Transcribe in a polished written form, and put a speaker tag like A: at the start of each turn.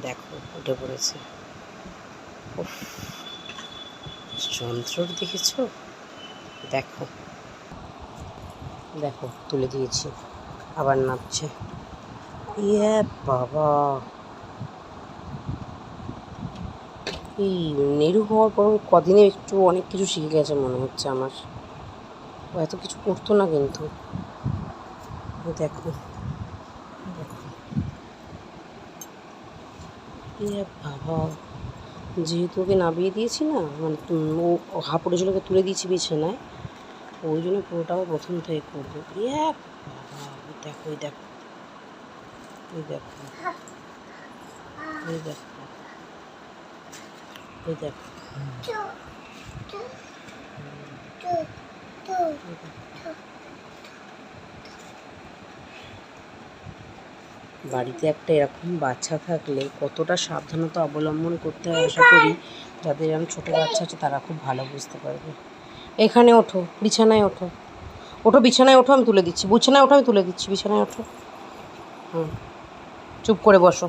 A: দেখো উঠে পড়েছে। উফ, যন্ত্র দেখেছো? দেখো দেখো তুলে দিয়েছি, আবার নামছে। ইয়ে বাবা, এই নেরু হওয়ার পর কদিনে একটু অনেক কিছু শিখে গেছে মনে হচ্ছে আমার। ও এত কিছু করতো না কিন্তু। দেখো দেখো, ইয়ে বাবা, যেহেতু ওকে নামিয়ে দিয়েছি না, মানে ও হাঁপুড়ে ছিল, ওকে তুলে দিয়েছি বিছানায়, ওই জন্য পুরোটা আবার প্রথম থেকে করবো। ইয়ে বাবা, দেখো এই দেখো, এই দেখো, এই দেখো, এই দেখো, বাড়িতে একটা এরকম বাচ্চা থাকলে কতটা সাবধানতা অবলম্বন করতে হয় আশা করি যাদের এরকম ছোটো বাচ্চা আছে তারা খুব ভালো বুঝতে পারবে। এখানে ওঠো, বিছানায় ওঠো, ওঠো বিছানায় ওঠো, আমি তুলে দিচ্ছি, বিছানায় ওঠো, আমি তুলে দিচ্ছি, বিছানায় ওঠো। হুম, চুপ করে বসো।